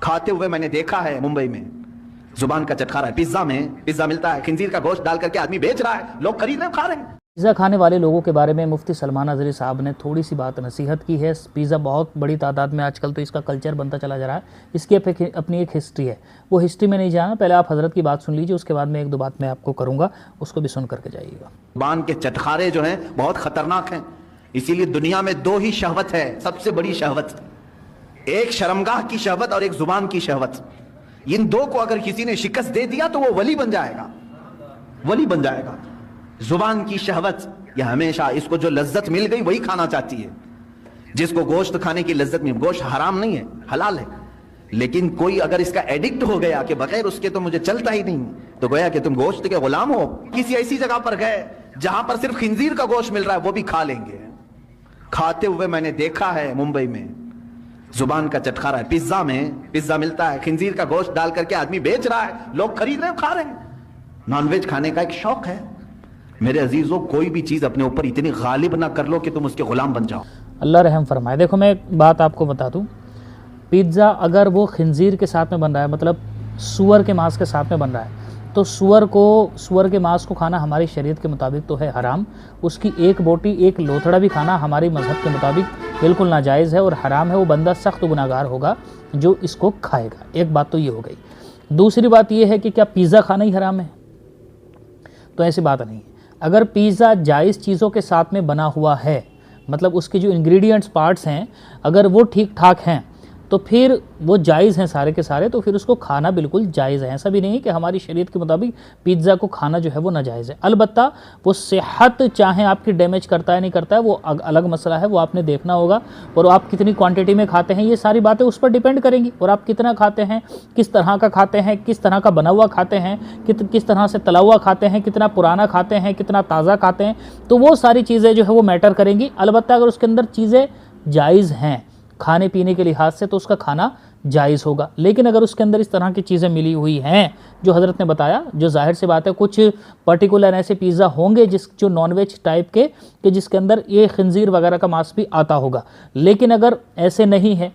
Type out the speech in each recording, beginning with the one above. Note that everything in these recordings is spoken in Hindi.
खाते हुए मैंने देखा है मुंबई में, जुबान का चटखारा है। पिज्जा मिलता है, खिंजीर का गोश्त डाल करके आदमी बेच रहा है, लोग खरीद रहे हैं, खा रहे हैं। पिज़्ज़ा खाने वाले लोगों के बारे में मुफ्ती सलमान अज़हरी साहब ने थोड़ी सी बात नसीहत की है। पिज़्ज़ा बहुत बड़ी तादाद में आजकल तो इसका कल्चर बनता चला जा रहा है। इसकी अपनी एक हिस्ट्री है, वो हिस्ट्री में नहीं जाना, पहले आप हज़रत की बात सुन लीजिए, उसके बाद में एक दो बात मैं आपको करूँगा, उसको भी सुन करके जाइएगा। जुबान के चटखारे जो हैं बहुत खतरनाक हैं, इसीलिए दुनिया में दो ही शहवत है, सबसे बड़ी शहवत, एक शर्मगाह की शहवत और एक जुबान की शहवत। इन दो को अगर किसी ने शिकस्त दे दिया तो वो वली बन जाएगा, वली बन जाएगा। जुबान की शहवत, यह हमेशा इसको जो लज्जत मिल गई वही खाना चाहती है। जिसको गोश्त खाने की लज्जत में, गोश्त हराम नहीं है, हलाल है, लेकिन कोई अगर इसका एडिक्ट हो गया कि बगैर उसके तो मुझे चलता ही नहीं, तो गोया कि तुम गोश्त के गुलाम हो। किसी ऐसी जगह पर गए जहां पर सिर्फ खिंजीर का गोश्त मिल रहा है, वो भी खा लेंगे। खाते हुए मैंने देखा है मुंबई में, जुबान का चटखारा है। पिज्जा मिलता है, खिंजीर का गोश्त डाल करके आदमी बेच रहा है, लोग खरीद रहे हैं, खा रहे हैं। नॉनवेज खाने का एक शौक है। मेरे अजीजों, कोई भी चीज अपने ऊपर इतनी गालिब ना कर लो कि तुम उसके गुलाम बन जाओ। अल्लाह रहम फरमाए। देखो मैं एक बात आपको बता दूं, पिज़्ज़ा अगर वो खिंजीर के साथ में बन रहा है, मतलब सूअर के मांस के साथ में बन रहा है, तो सूअर के मांस को खाना हमारी शरीयत के मुताबिक तो है हराम। उसकी एक बोटी, एक लोथड़ा भी खाना हमारी मज़हब के मुताबिक बिल्कुल नाजायज़ है और हराम है। वो बंदा सख्त गुनाहगार होगा जो इसको खाएगा। एक बात तो ये हो गई। दूसरी बात ये है कि क्या पिज़्ज़ा खाना ही हराम है? तो ऐसी बात नहीं है। अगर पिज़्ज़ा जायज़ चीज़ों के साथ में बना हुआ है, मतलब उसके जो इंग्रेडिएंट्स पार्ट्स हैं अगर वो ठीक ठाक हैं, तो फिर वो जायज़ हैं सारे के सारे, तो फिर उसको खाना बिल्कुल जायज़ है। ऐसा भी नहीं है कि हमारी शरीयत के मुताबिक पिज़्ज़ा को खाना जो है वो नाजायज़ है। अलबत्ता वो सेहत चाहे आपकी डैमेज करता है नहीं करता है, वो अलग मसला है, वो आपने देखना होगा। और आप कितनी क्वांटिटी में खाते हैं, ये सारी बातें उस पर डिपेंड करेंगी। और आप कितना खाते हैं, किस तरह का खाते हैं, किस तरह का बना हुआ खाते हैं, किस तरह से तला हुआ खाते हैं, कितना पुराना खाते हैं, कितना ताज़ा खाते हैं, तो वो सारी चीज़ें जो है वो मैटर करेंगी। अलबत्ता अगर उसके अंदर चीज़ें जायज़ हैं खाने पीने के लिहाज से, तो उसका खाना जायज़ होगा। लेकिन अगर उसके अंदर इस तरह की चीज़ें मिली हुई हैं जो हज़रत ने बताया, जो जाहिर सी बात है कुछ पर्टिकुलर ऐसे पिज़्ज़ा होंगे जो नॉनवेज टाइप के, कि जिसके अंदर ये खिंजीर वगैरह का मांस भी आता होगा। लेकिन अगर ऐसे नहीं है,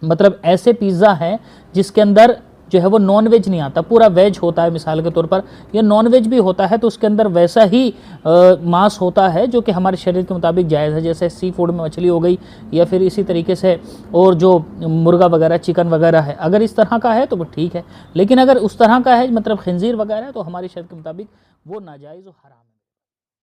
मतलब ऐसे पिज़्ज़ा हैं जिसके अंदर जो है वो नॉन वेज नहीं आता, पूरा वेज होता है, मिसाल के तौर पर, या नॉन वेज भी होता है तो उसके अंदर वैसा ही मांस होता है जो कि हमारे शरीर के मुताबिक जायज़ है, जैसे सी फूड में मछली हो गई, या फिर इसी तरीके से और जो मुर्गा वगैरह, चिकन वगैरह है, अगर इस तरह का है तो वो ठीक है। लेकिन अगर उस तरह का है, मतलब खिंजीर वगैरह है, तो हमारी शरीर के मुताबिक वो नाजायज़ और हराम।